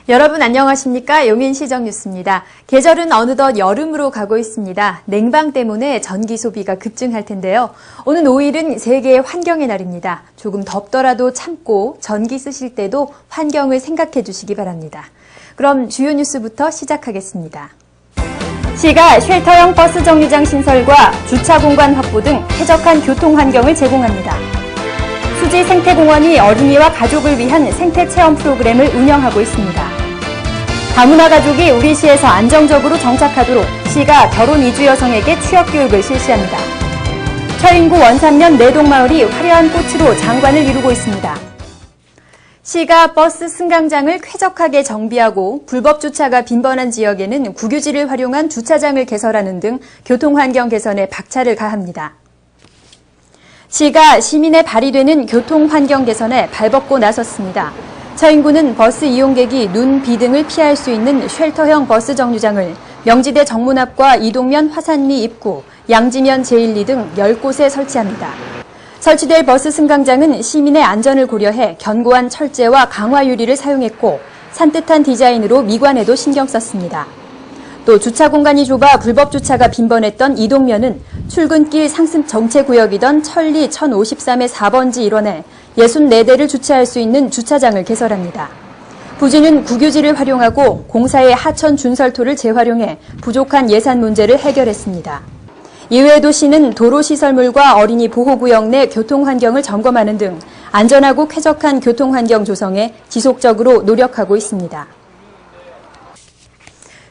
여러분 안녕하십니까? 용인시정 뉴스입니다. 계절은 어느덧 여름으로 가고 있습니다. 냉방 때문에 전기 소비가 급증할 텐데요. 오는 5일은 세계 환경의 날입니다. 조금 덥더라도 참고 전기 쓰실 때도 환경을 생각해 주시기 바랍니다. 그럼 주요 뉴스부터 시작하겠습니다. 시가 쉘터형 버스 정류장 신설과 주차 공간 확보 등 쾌적한 교통 환경을 제공합니다. 수지 생태공원이 어린이와 가족을 위한 생태체험 프로그램을 운영하고 있습니다. 다문화 가족이 우리 시에서 안정적으로 정착하도록 시가 결혼 이주 여성에게 취업 교육을 실시합니다. 처인구 원산면 내동마을이 화려한 꽃으로 장관을 이루고 있습니다. 시가 버스 승강장을 쾌적하게 정비하고 불법 주차가 빈번한 지역에는 국유지를 활용한 주차장을 개설하는 등 교통환경 개선에 박차를 가합니다. 시가 시민의 발휘되는 교통환경 개선에 발벗고 나섰습니다. 처인구는 버스 이용객이 눈, 비 등을 피할 수 있는 쉘터형 버스 정류장을 명지대 정문 앞과 이동면 화산리 입구, 양지면 제1리 등 10곳에 설치합니다. 설치될 버스 승강장은 시민의 안전을 고려해 견고한 철제와 강화 유리를 사용했고 산뜻한 디자인으로 미관에도 신경 썼습니다. 또 주차 공간이 좁아 불법 주차가 빈번했던 이동면은 출근길 상습 정체구역이던 천리 1053의 4번지 일원에 64대를 주차할 수 있는 주차장을 개설합니다. 부지는 국유지를 활용하고 공사의 하천 준설토를 재활용해 부족한 예산 문제를 해결했습니다. 이외에도 시는 도로시설물과 어린이 보호구역 내 교통환경을 점검하는 등 안전하고 쾌적한 교통환경 조성에 지속적으로 노력하고 있습니다.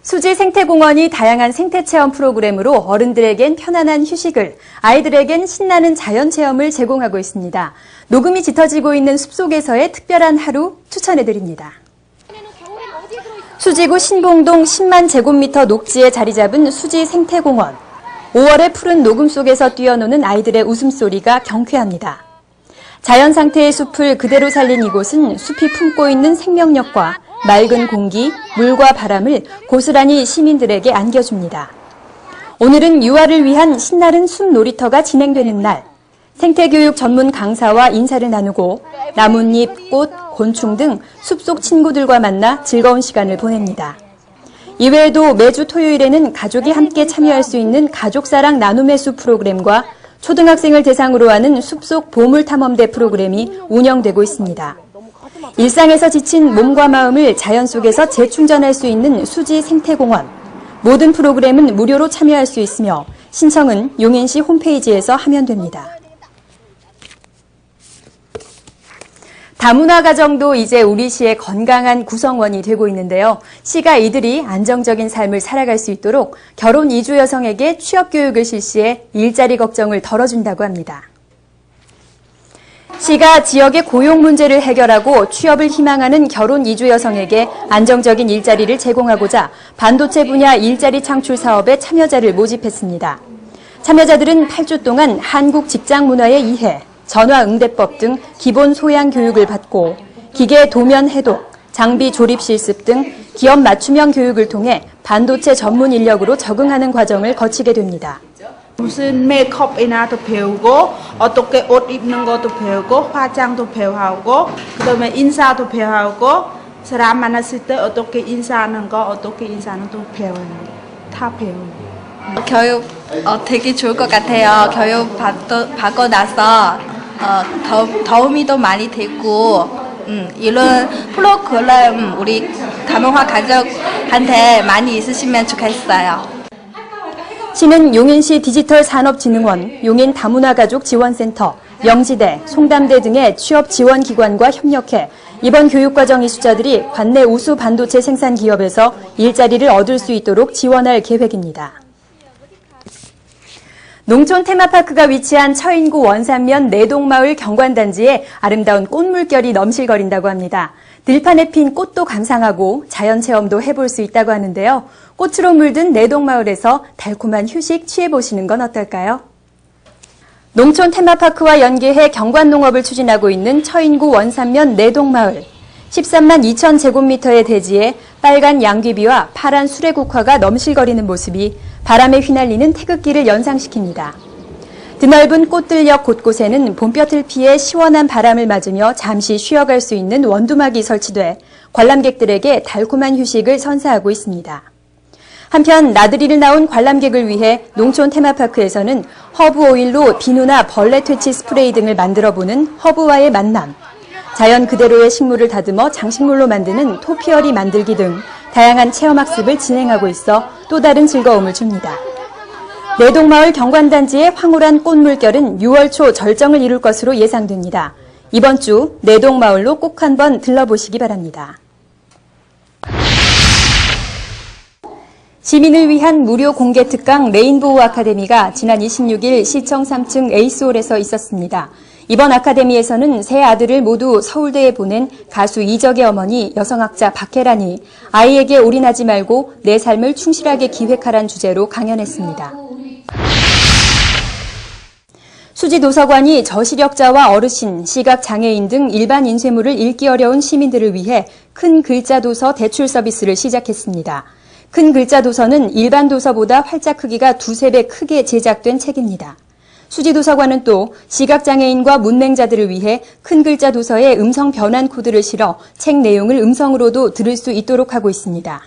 수지 생태공원이 다양한 생태체험 프로그램으로 어른들에겐 편안한 휴식을, 아이들에겐 신나는 자연체험을 제공하고 있습니다. 녹음이 짙어지고 있는 숲속에서의 특별한 하루 추천해드립니다. 수지구 신봉동 10만 제곱미터 녹지에 자리 잡은 수지 생태공원. 5월의 푸른 녹음 속에서 뛰어노는 아이들의 웃음소리가 경쾌합니다. 자연 상태의 숲을 그대로 살린 이곳은 숲이 품고 있는 생명력과 맑은 공기, 물과 바람을 고스란히 시민들에게 안겨줍니다. 오늘은 유아를 위한 신나는 숲 놀이터가 진행되는 날, 생태교육 전문 강사와 인사를 나누고 나뭇잎, 꽃, 곤충 등 숲속 친구들과 만나 즐거운 시간을 보냅니다. 이외에도 매주 토요일에는 가족이 함께 참여할 수 있는 가족사랑 나눔의 숲 프로그램과 초등학생을 대상으로 하는 숲속 보물탐험대 프로그램이 운영되고 있습니다. 일상에서 지친 몸과 마음을 자연 속에서 재충전할 수 있는 수지 생태공원. 모든 프로그램은 무료로 참여할 수 있으며 신청은 용인시 홈페이지에서 하면 됩니다. 다문화 가정도 이제 우리 시의 건강한 구성원이 되고 있는데요. 시가 이들이 안정적인 삶을 살아갈 수 있도록 결혼 이주 여성에게 취업 교육을 실시해 일자리 걱정을 덜어준다고 합니다. 시가 지역의 고용 문제를 해결하고 취업을 희망하는 결혼 이주 여성에게 안정적인 일자리를 제공하고자 반도체 분야 일자리 창출 사업에 참여자를 모집했습니다. 참여자들은 8주 동안 한국 직장 문화의 이해, 전화응대법 등 기본 소양 교육을 받고 기계 도면 해독, 장비 조립 실습 등 기업 맞춤형 교육을 통해 반도체 전문 인력으로 적응하는 과정을 거치게 됩니다. 무슨 메이크업이나도 배우고 어떻게 옷 입는 것도 배우고 화장도 배우고 그다음에 인사도 배우고 사람 만났을 때 어떻게 인사하는 거 어떻게 인사하는 거 배워요. 다 배워요. 교육 되게 좋을 것 같아요. 교육 받고 나서 도움이 더 많이 되고 이런 프로그램 우리 다문화 가족한테 많이 있으시면 좋겠어요. 시는 용인시 디지털산업진흥원, 용인 다문화가족 지원센터, 명지대, 송담대 등의 취업 지원 기관과 협력해 이번 교육과정 이수자들이 관내 우수 반도체 생산 기업에서 일자리를 얻을 수 있도록 지원할 계획입니다. 농촌 테마파크가 위치한 처인구 원산면 내동마을 경관단지에 아름다운 꽃물결이 넘실거린다고 합니다. 들판에 핀 꽃도 감상하고 자연체험도 해볼 수 있다고 하는데요. 꽃으로 물든 내동마을에서 달콤한 휴식 취해보시는 건 어떨까요? 농촌 테마파크와 연계해 경관농업을 추진하고 있는 처인구 원산면 내동마을. 13만 2천 제곱미터의 대지에 빨간 양귀비와 파란 수레국화가 넘실거리는 모습이 바람에 휘날리는 태극기를 연상시킵니다. 드넓은 꽃들역 곳곳에는 봄볕을 피해 시원한 바람을 맞으며 잠시 쉬어갈 수 있는 원두막이 설치돼 관람객들에게 달콤한 휴식을 선사하고 있습니다. 한편 나들이를 나온 관람객을 위해 농촌 테마파크에서는 허브 오일로 비누나 벌레 퇴치 스프레이 등을 만들어보는 허브와의 만남, 자연 그대로의 식물을 다듬어 장식물로 만드는 토피어리 만들기 등 다양한 체험학습을 진행하고 있어 또 다른 즐거움을 줍니다. 내동마을 경관단지의 황홀한 꽃 물결은 6월 초 절정을 이룰 것으로 예상됩니다. 이번 주 내동마을로 꼭 한번 들러보시기 바랍니다. 시민을 위한 무료 공개 특강 레인보우 아카데미가 지난 26일 시청 3층 에이스홀에서 있었습니다. 이번 아카데미에서는 세 아들을 모두 서울대에 보낸 가수 이적의 어머니 여성학자 박혜란이 아이에게 올인하지 말고 내 삶을 충실하게 기획하란 주제로 강연했습니다. 수지도서관이 저시력자와 어르신, 시각장애인 등 일반 인쇄물을 읽기 어려운 시민들을 위해 큰 글자 도서 대출 서비스를 시작했습니다. 큰 글자 도서는 일반 도서보다 활자 크기가 2~3배 크게 제작된 책입니다. 수지도서관은 또 시각장애인과 문맹자들을 위해 큰 글자 도서에 음성 변환 코드를 실어 책 내용을 음성으로도 들을 수 있도록 하고 있습니다.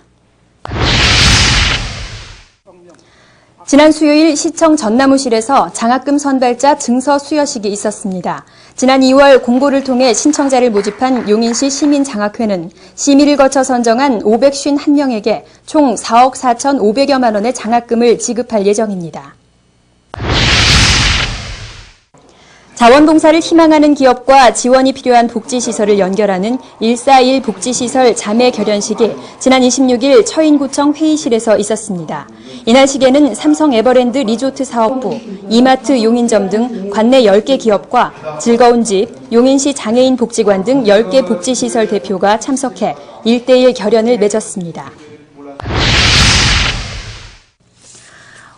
지난 수요일 시청 전나무실에서 장학금 선발자 증서 수여식이 있었습니다. 지난 2월 공고를 통해 신청자를 모집한 용인시 시민장학회는 심의를 거쳐 선정한 551명에게 총 4억 4,500여만 원의 장학금을 지급할 예정입니다. 자원봉사를 희망하는 기업과 지원이 필요한 복지시설을 연결하는 141 복지시설 자매 결연식이 지난 26일 처인구청 회의실에서 있었습니다. 이날 식에는 삼성 에버랜드 리조트 사업부, 이마트 용인점 등 관내 10개 기업과 즐거운 집, 용인시 장애인 복지관 등 10개 복지시설 대표가 참석해 1:1 결연을 맺었습니다.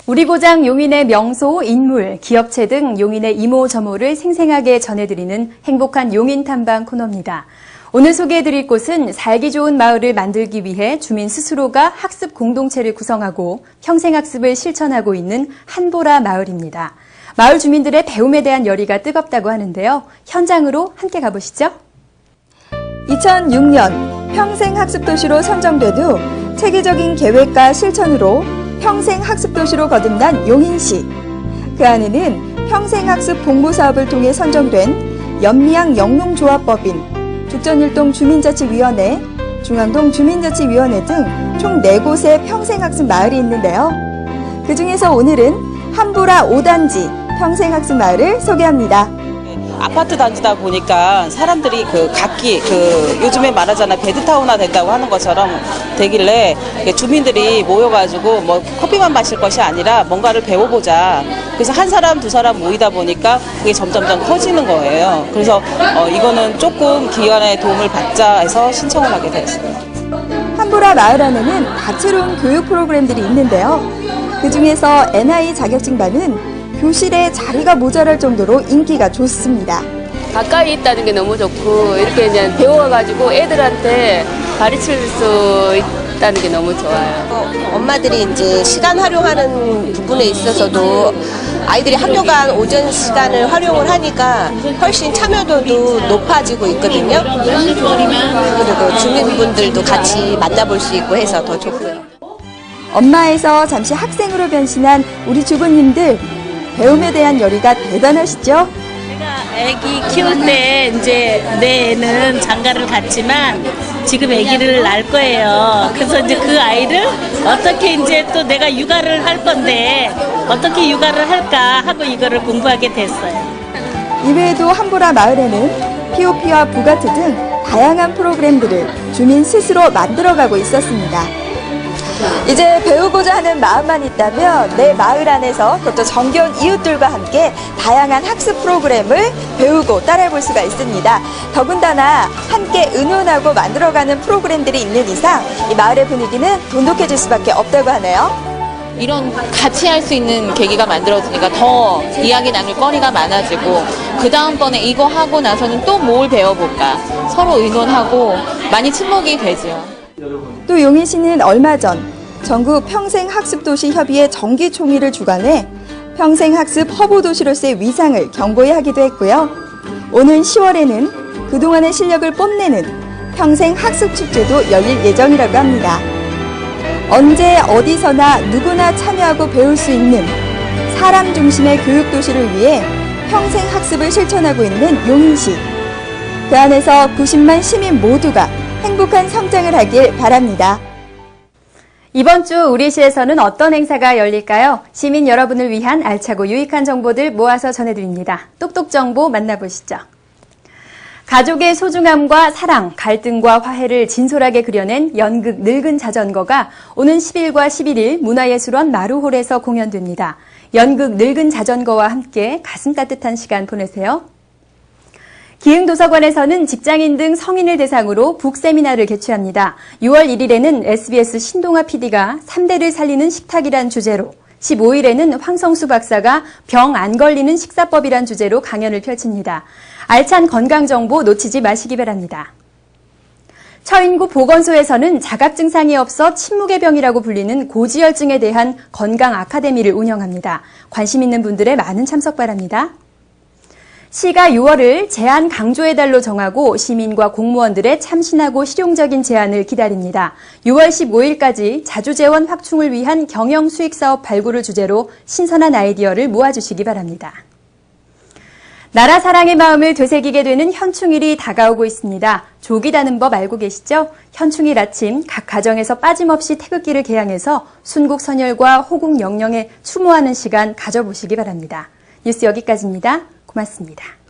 우리 고장 용인의 명소, 인물, 기업체 등 용인의 이모저모를 생생하게 전해드리는 행복한 용인 탐방 코너입니다. 오늘 소개해드릴 곳은 살기 좋은 마을을 만들기 위해 주민 스스로가 학습 공동체를 구성하고 평생학습을 실천하고 있는 한보라 마을입니다. 마을 주민들의 배움에 대한 열의가 뜨겁다고 하는데요. 현장으로 함께 가보시죠. 2006년 평생학습도시로 선정돼도 체계적인 계획과 실천으로 평생학습도시로 거듭난 용인시. 그 안에는 평생학습 공모사업을 통해 선정된 연미양 영농조합법인, 죽전일동 주민자치위원회, 중앙동 주민자치위원회 등 총 4곳의 평생학습 마을이 있는데요. 그 중에서 오늘은 한보라 5단지 평생학습 마을을 소개합니다. 아파트 단지다 보니까 사람들이 각기 요즘에 말하잖아 베드타운화 된다고 하는 것처럼 되길래 주민들이 모여가지고 뭐 커피만 마실 것이 아니라 뭔가를 배워보자. 그래서 한 사람 두 사람 모이다 보니까 그게 점점점 커지는 거예요. 그래서 이거는 조금 기관의 도움을 받자 해서 신청을 하게 됐어요. 한보라 마을 안에는 다채로운 교육 프로그램들이 있는데요. 그 중에서 NI 자격증반은 교실에 자리가 모자랄 정도로 인기가 좋습니다. 가까이 있다는 게 너무 좋고 이렇게 그냥 배워가지고 애들한테 가르칠 수 있다는 게 너무 좋아요. 엄마들이 이제 시간 활용하는 부분에 있어서도 아이들이 학교간 오전 시간을 활용을 하니까 훨씬 참여도도 높아지고 있거든요. 그리고 주민분들도 같이 만나볼 수 있고 해서 더 좋고요. 엄마에서 잠시 학생으로 변신한 우리 주부님들, 배움에 대한 열의가 대단하시죠? 제가 아기 키울 때 이제 내 애는 장가를 갔지만 지금 아기를 낳을 거예요. 그래서 이제 그 아이를 어떻게 이제 또 내가 육아를 할 건데 어떻게 육아를 할까 하고 이거를 공부하게 됐어요. 이외에도 한보라 마을에는 POP와 부가트 등 다양한 프로그램들을 주민 스스로 만들어가고 있었습니다. 이제 배우고자 하는 마음만 있다면 내 마을 안에서 그것도 정겨운 이웃들과 함께 다양한 학습 프로그램을 배우고 따라해볼 수가 있습니다. 더군다나 함께 의논하고 만들어가는 프로그램들이 있는 이상 이 마을의 분위기는 돈독해질 수밖에 없다고 하네요. 이런 같이 할 수 있는 계기가 만들어지니까 더 이야기 나눌 거리가 많아지고 그 다음번에 이거 하고 나서는 또 뭘 배워볼까 서로 의논하고 많이 친목이 되죠. 또 용인시는 얼마 전 전국 평생학습도시 협의회 정기총회를 주관해 평생학습 허브도시로서의 위상을 경고히 하기도 했고요. 오는 10월에는 그동안의 실력을 뽐내는 평생학습축제도 열릴 예정이라고 합니다. 언제 어디서나 누구나 참여하고 배울 수 있는 사람 중심의 교육도시를 위해 평생학습을 실천하고 있는 용인시. 그 안에서 90만 시민 모두가 행복한 성장을 하길 바랍니다. 이번 주 우리 시에서는 어떤 행사가 열릴까요? 시민 여러분을 위한 알차고 유익한 정보들 모아서 전해드립니다. 똑똑 정보 만나보시죠. 가족의 소중함과 사랑, 갈등과 화해를 진솔하게 그려낸 연극 늙은 자전거가 오는 10일과 11일 문화예술원 마루홀에서 공연됩니다. 연극 늙은 자전거와 함께 가슴 따뜻한 시간 보내세요. 기흥도서관에서는 직장인 등 성인을 대상으로 북세미나를 개최합니다. 6월 1일에는 SBS 신동아 PD가 3대를 살리는 식탁이란 주제로, 15일에는 황성수 박사가 병 안 걸리는 식사법이란 주제로 강연을 펼칩니다. 알찬 건강정보 놓치지 마시기 바랍니다. 처인구 보건소에서는 자각 증상이 없어 침묵의 병이라고 불리는 고지혈증에 대한 건강 아카데미를 운영합니다. 관심 있는 분들의 많은 참석 바랍니다. 시가 6월을 제안 강조의 달로 정하고 시민과 공무원들의 참신하고 실용적인 제안을 기다립니다. 6월 15일까지 자주재원 확충을 위한 경영 수익사업 발굴을 주제로 신선한 아이디어를 모아주시기 바랍니다. 나라 사랑의 마음을 되새기게 되는 현충일이 다가오고 있습니다. 조기 다는 법 알고 계시죠? 현충일 아침 각 가정에서 빠짐없이 태극기를 개양해서 순국 선열과 호국 영령에 추모하는 시간 가져보시기 바랍니다. 뉴스 여기까지입니다. 고맙습니다.